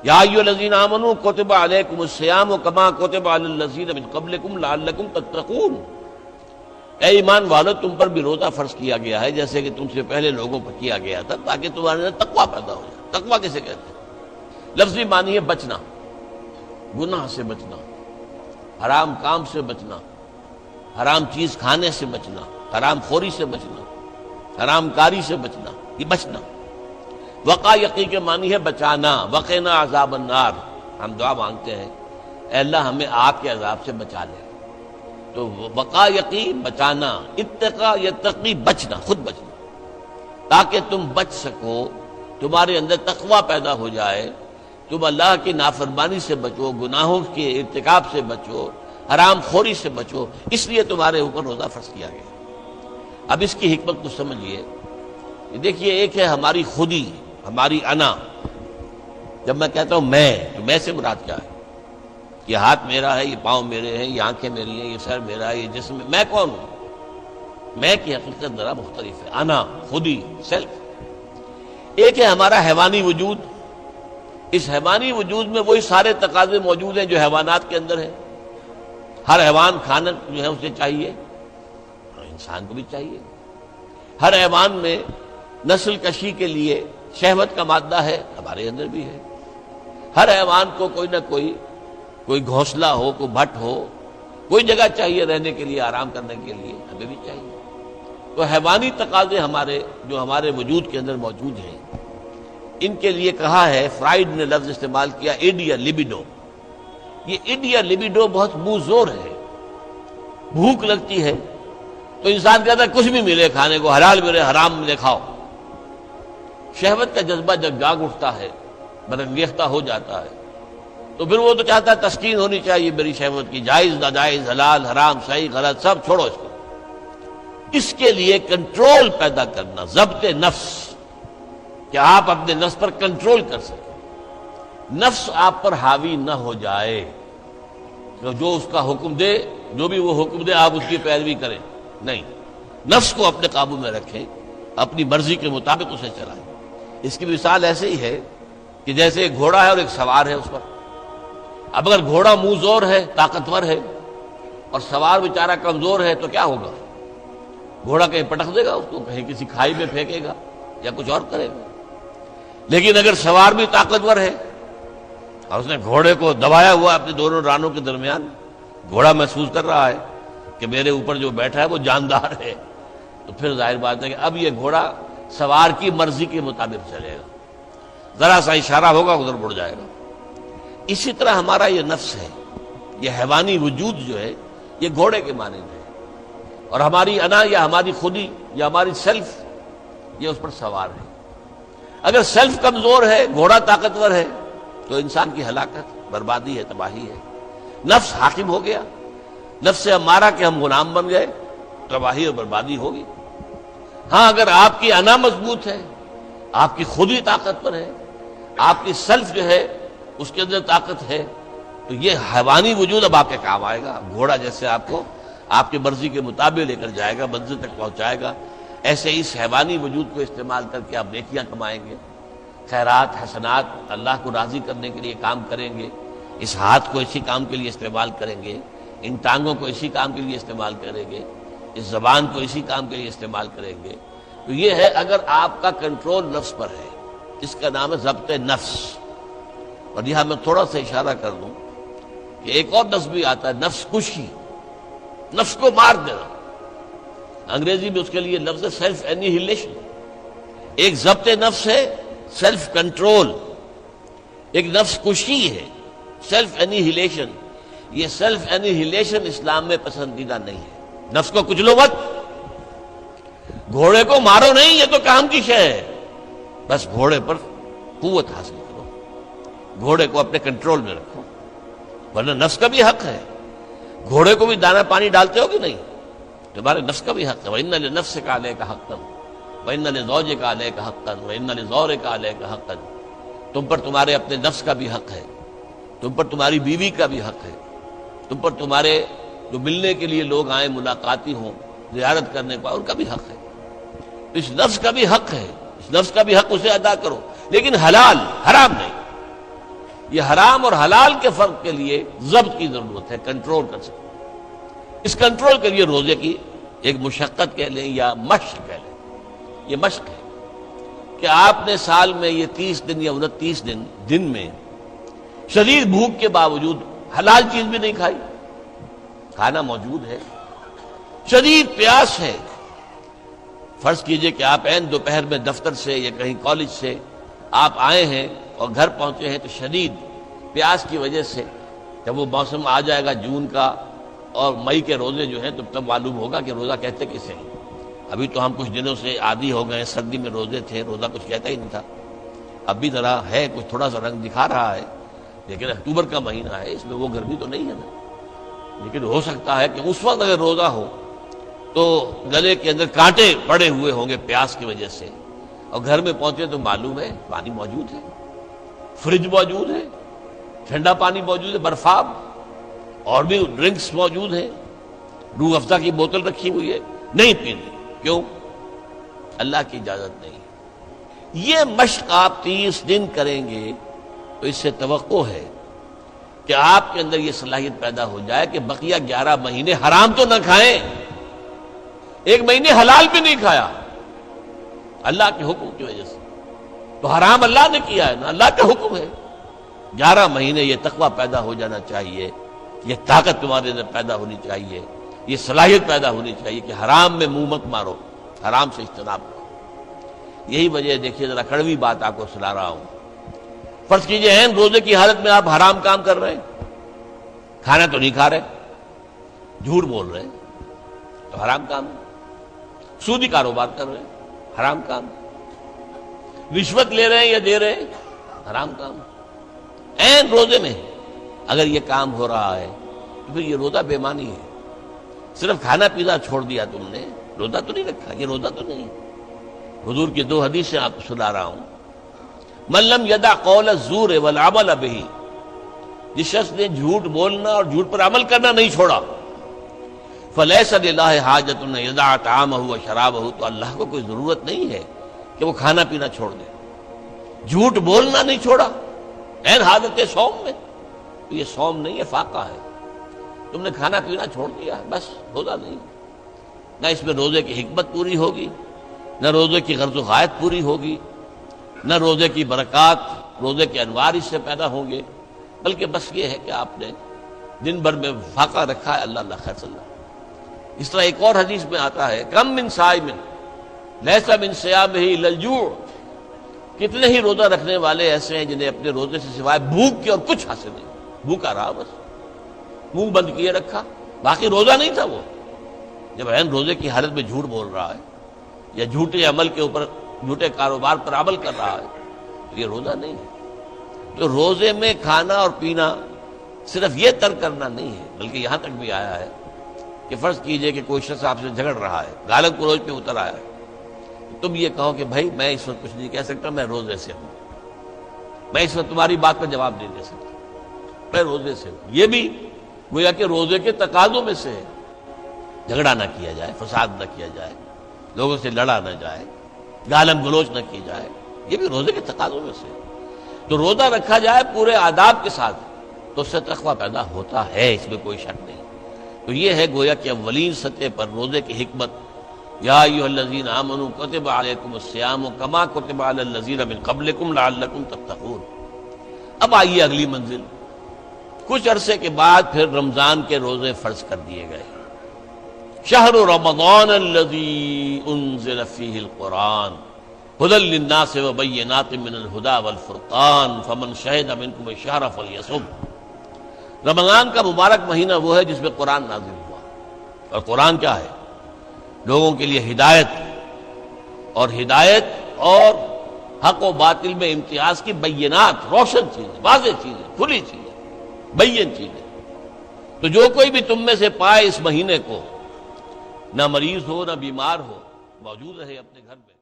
یا ایھا الذین آمنوا کتب علیکم الصیام کما کتب علی الذین من قبلکم لعلکم تتقون، اے ایمان والو تم پر بھی روزہ فرض کیا گیا ہے جیسے کہ تم سے پہلے لوگوں پر کیا گیا تھا، تاکہ تمہارے اندر تقویٰ پیدا ہو جائے۔ تقویٰ کسے کہتے ہیں؟ لفظی معنی ہے بچنا، گناہ سے بچنا، حرام کام سے بچنا، حرام چیز کھانے سے بچنا، حرام خوری سے بچنا، حرام کاری سے بچنا، یہ بچنا۔ وقا یقی کے معنی ہے بچانا، وقنا عذاب النار، ہم دعا مانگتے ہیں اے اللہ ہمیں آگ کے عذاب سے بچا لے۔ تو وقا یقی بچانا، اتقا یتقی بچنا، خود بچنا، تاکہ تم بچ سکو، تمہارے اندر تقویٰ پیدا ہو جائے، تم اللہ کی نافرمانی سے بچو، گناہوں کے ارتکاب سے بچو، حرام خوری سے بچو، اس لیے تمہارے اوپر روزہ فرض کیا گیا۔ اب اس کی حکمت کو سمجھیے۔ دیکھیے ایک ہے ہماری خودی، ہماری انا۔ جب میں کہتا ہوں میں، تو میں سے مراد کیا ہے؟ یہ ہاتھ میرا ہے، یہ پاؤں میرے ہیں، یہ آنکھیں میری ہیں، یہ سر میرا ہے، یہ جسم، میں کون ہوں؟ میں کی حقیقت ذرا مختلف ہے، انا، خودی، سیلف۔ ایک ہے ہمارا حیوانی وجود، اس حیوانی وجود میں وہی سارے تقاضے موجود ہیں جو حیوانات کے اندر ہیں۔ ہر حیوان کھانا جو ہے اسے چاہیے، انسان کو بھی چاہیے۔ ہر حیوان میں نسل کشی کے لیے شہوت کا مادہ ہے، ہمارے اندر بھی ہے۔ ہر حیوان کو کوئی نہ کوئی گھونسلہ ہو، کوئی بھٹ ہو، کوئی جگہ چاہیے رہنے کے لیے، آرام کرنے کے لیے، ہمیں بھی چاہیے۔ تو حیوانی تقاضے ہمارے جو ہمارے وجود کے اندر موجود ہیں، ان کے لیے کہا ہے، فرائڈ نے لفظ استعمال کیا ایڈیا لیبیڈو۔ یہ ایڈیا لیبیڈو بہت منہ زور ہے۔ بھوک لگتی ہے تو انسان کہتا ہے کچھ بھی ملے کھانے کو، حلال ملے حرام ملے کھاؤ۔ شہوت کا جذبہ جب جاگ اٹھتا ہے، برانگیختہ ہو جاتا ہے، تو پھر وہ تو چاہتا ہے تسکین ہونی چاہیے میری شہوت کی، جائز ناجائز، حلال حرام، صحیح غلط، سب چھوڑو اس کو۔ اس کے لیے کنٹرول پیدا کرنا، ضبط نفس، کہ آپ اپنے نفس پر کنٹرول کر سکیں، نفس آپ پر حاوی نہ ہو جائے، تو جو اس کا حکم دے، جو بھی وہ حکم دے آپ اس کی پیروی کریں، نہیں، نفس کو اپنے قابو میں رکھیں، اپنی مرضی کے مطابق اسے چلائیں۔ اس کی مثال ایسے ہی ہے کہ جیسے ایک گھوڑا ہے اور ایک سوار ہے اس پر۔ اب اگر گھوڑا منہ زور ہے، طاقتور ہے، اور سوار بیچارہ کمزور ہے تو کیا ہوگا؟ گھوڑا کہیں پٹک دے گا اس کو، کہیں کسی کھائی میں پھینکے گا یا کچھ اور کرے گا۔ لیکن اگر سوار بھی طاقتور ہے اور اس نے گھوڑے کو دبایا ہوا اپنے دونوں رانوں کے درمیان، گھوڑا محسوس کر رہا ہے کہ میرے اوپر جو بیٹھا ہے وہ جاندار ہے، تو پھر ظاہر بات ہے کہ اب یہ گھوڑا سوار کی مرضی کے مطابق چلے گا، ذرا سا اشارہ ہوگا ادھر مڑ جائے گا۔ اسی طرح ہمارا یہ نفس ہے، یہ حیوانی وجود جو ہے، یہ گھوڑے کے مانند ہے، اور ہماری انا یا ہماری خودی یا ہماری سیلف یہ اس پر سوار ہے۔ اگر سیلف کمزور ہے، گھوڑا طاقتور ہے، تو انسان کی ہلاکت، بربادی ہے، تباہی ہے۔ نفس حاکم ہو گیا، نفس سے ہمارا کہ ہم غلام بن گئے، تباہی اور بربادی ہوگی۔ ہاں اگر آپ کی انا مضبوط ہے، آپ کی خودی طاقت پر ہے، آپ کی سیلف جو ہے اس کے اندر طاقت ہے، تو یہ حیوانی وجود اب آپ کے کام آئے گا۔ گھوڑا جیسے آپ کو آپ کی مرضی کے مطابق لے کر جائے گا، منزل تک پہنچائے گا، ایسے اس حیوانی وجود کو استعمال کر کے آپ نیکیاں کمائیں گے، خیرات حسنات، اللہ کو راضی کرنے کے لیے کام کریں گے۔ اس ہاتھ کو اسی کام کے لیے استعمال کریں گے، ان ٹانگوں کو اسی کام کے لیے استعمال کریں گے، اس زبان کو اسی کام کے لیے استعمال کریں گے۔ تو یہ ہے اگر آپ کا کنٹرول نفس پر ہے، اس کا نام ہے ضبط نفس۔ اور یہاں میں تھوڑا سا اشارہ کر دوں کہ ایک اور لفظ بھی آتا ہے، نفس کشی، نفس کو مار دینا۔ انگریزی میں اس کے لیے لفظ ہے سیلف اینیہیلیشن۔ ایک ضبط نفس ہے، سیلف کنٹرول، ایک نفس کشی ہے، سیلف اینیہیلیشن۔ یہ سیلف اینیہیلیشن اسلام میں پسندیدہ نہیں ہے۔ نفس کو کچلو مت، گھوڑے کو مارو نہیں، یہ تو کام کی شے ہے، بس گھوڑے پر قوت حاصل کرو، گھوڑے کو اپنے کنٹرول میں رکھو، ورنہ نفس کا بھی حق ہے۔ گھوڑے کو بھی دانا پانی ڈالتے ہو کہ نہیں؟ تمہارے نفس کا بھی حق ہے۔ وَإِنَّ لِنَفْسِكَ عَلَيْكَ حَقًّا وَإِنَّ لِزَوْجِكَ عَلَيْكَ حَقًّا وَإِنَّ لِزَوْرِكَ عَلَيْكَ حَقًّا۔ تم پر تمہارے اپنے نفس کا بھی حق ہے، تم پر تمہاری بیوی کا بھی حق ہے، تم پر تمہارے جو ملنے کے لیے لوگ آئیں، ملاقاتی ہوں، زیارت کرنے کا، ان کا بھی حق ہے۔ اس نفس کا بھی حق ہے، اس نفس کا بھی حق اسے ادا کرو، لیکن حلال، حرام نہیں۔ یہ حرام اور حلال کے فرق کے لیے ضبط کی ضرورت ہے، کنٹرول کر سکتے۔ اس کنٹرول کے لیے روزے کی ایک مشقت کہہ لیں یا مشق کہہ لیں، یہ مشق ہے کہ آپ نے سال میں یہ 30 دن یا 29 دن میں شدید بھوک کے باوجود حلال چیز بھی نہیں کھائی، کھانا موجود ہے، شدید پیاس ہے، فرض کیجئے کہ آپ عین دوپہر میں دفتر سے یا کہیں کالج سے آپ آئے ہیں اور گھر پہنچے ہیں تو شدید پیاس کی وجہ سے جب وہ موسم آ جائے گا جون کا اور مئی کے روزے جو ہیں تو تب معلوم ہوگا کہ روزہ کہتے کسے ہیں۔ ابھی تو ہم کچھ دنوں سے عادی ہو گئے، سردی میں روزے تھے، روزہ کچھ کہتا ہی نہیں تھا، اب بھی ذرا ہے، کچھ تھوڑا سا رنگ دکھا رہا ہے، لیکن اکتوبر کا مہینہ ہے، اس میں وہ گرمی تو نہیں ہے نا۔ لیکن ہو سکتا ہے کہ اس وقت اگر روزہ ہو تو گلے کے اندر کانٹے پڑے ہوئے ہوں گے پیاس کی وجہ سے، اور گھر میں پہنچے تو معلوم ہے پانی موجود ہے، فریج موجود ہے، ٹھنڈا پانی موجود ہے، برفاب اور بھی ڈرنکس موجود ہیں، روح افزا کی بوتل رکھی ہوئی ہے، نہیں پینی، کیوں؟ اللہ کی اجازت نہیں۔ یہ مشق آپ 30 دن کریں گے تو اس سے توقع ہے کہ آپ کے اندر یہ صلاحیت پیدا ہو جائے کہ بقیہ 11 مہینے حرام تو نہ کھائیں، ایک مہینے حلال بھی نہیں کھایا اللہ کے حکم کی وجہ سے، تو حرام اللہ نے کیا ہے نا، اللہ کا حکم ہے۔ 11 مہینے یہ تقویٰ پیدا ہو جانا چاہیے، یہ طاقت تمہارے اندر پیدا ہونی چاہیے، یہ صلاحیت پیدا ہونی چاہیے کہ حرام میں منہ مت مارو، حرام سے اجتناب کرو۔ یہی وجہ دیکھیے، ذرا کڑوی بات آپ کو سنا رہا ہوں، فرض کیجئے ہیں روزے کی حالت میں آپ حرام کام کر رہے ہیں، کھانا تو نہیں کھا رہے، جھوٹ بول رہے ہیں تو حرام کام ہے، سودی کاروبار کر رہے ہیں حرام کام، رشوت لے رہے ہیں یا دے رہے ہیں حرام کام، عین روزے میں اگر یہ کام ہو رہا ہے تو پھر یہ روزہ بے معنی ہے۔ صرف کھانا پینا چھوڑ دیا تم نے، روزہ تو نہیں رکھا، یہ روزہ تو نہیں۔ حضور کی 2 حدیثیں آپ کو سنا رہا ہوں، من لم یدع قول الزور والعمل به، جس شخص نے جھوٹ بولنا اور جھوٹ پر عمل کرنا نہیں چھوڑا، فلیس للہ حاجۃ ان یدع طعامہ وشرابہ، تو اللہ کو کوئی ضرورت نہیں ہے کہ وہ کھانا پینا چھوڑ دے۔ جھوٹ بولنا نہیں چھوڑا عین حالت صوم میں، تو یہ صوم نہیں ہے، فاقہ ہے۔ تم نے کھانا پینا چھوڑ دیا، بس روزہ نہیں، نہ اس میں روزے کی حکمت پوری ہوگی، نہ روزے کی غرض و غایت پوری ہوگی، نہ روزے کی برکات، روزے کے انوار اس سے پیدا ہوں گے، بلکہ بس یہ ہے کہ آپ نے دن بھر میں فاقہ رکھا ہے، اللہ اللہ خیر صلی اللہ۔ اس طرح ایک اور حدیث میں آتا ہے، کم من صائم لیس من صیامہ الا الجوع، کتنے ہی روزہ رکھنے والے ایسے ہیں جنہیں اپنے روزے سے سوائے بھوک کے اور کچھ حاصل نہیں، بھوکا رہا، بس منہ بند کیے رکھا، باقی روزہ نہیں تھا وہ۔ جب عین روزے کی حالت میں جھوٹ بول رہا ہے یا جھوٹے عمل کے اوپر، جھوٹے کاروبار پر عمل کر رہا ہے تو یہ روزہ نہیں ہے۔ تو روزے میں کھانا اور پینا صرف یہ ترک کرنا نہیں ہے، بلکہ یہاں تک بھی آیا ہے کہ فرض کیجئے کہ کوئی شخص آپ سے جھگڑ رہا ہے، گالن گلوچ پہ اتر آیا ہے، تم یہ کہو کہ بھائی میں اس وقت کچھ نہیں کہہ سکتا، میں روزے سے ہوں، میں اس وقت تمہاری بات پر جواب نہیں دے سکتا، میں روزے سے ہوں۔ یہ بھی گویا کہ روزے کے تقاضوں میں سے ہے، جھگڑا نہ کیا جائے، فساد نہ کیا جائے، لوگوں سے لڑا نہ جائے، گالم گلوچ نہ کی جائے، یہ بھی روزے کے تقاضوں میں سے ہے۔ تو روزہ رکھا جائے پورے آداب کے ساتھ تو اس سے تقویٰ پیدا ہوتا ہے، اس میں کوئی شک نہیں۔ تو یہ ہے گویا کہ اولین سطح پر روزے کی حکمت، یا ایھا الذین آمنوا کتب علیکم الصیام کما کتب علی الذین من قبلکم لعلکم تتقون۔ اب آئیے اگلی منزل، کچھ عرصے کے بعد پھر رمضان کے روزے فرض کر دیے گئے، شہر رمضان الذی انزل فیہ القرآن ھدی للناس وبینات من الھدی والفرقان فمن شہد منکم الشہر فلیصم۔ رمضان کا مبارک مہینہ وہ ہے جس میں قرآن نازل ہوا، اور قرآن کیا ہے؟ لوگوں کے لیے ہدایت، اور ہدایت اور حق و باطل میں امتیاز کی بینات، روشن چیزیں، واضح چیزیں، کھلی چیزیں، بین چیزیں۔ تو جو کوئی بھی تم میں سے پائے اس مہینے کو، نہ مریض ہو نہ بیمار ہو، موجود رہے اپنے گھر میں۔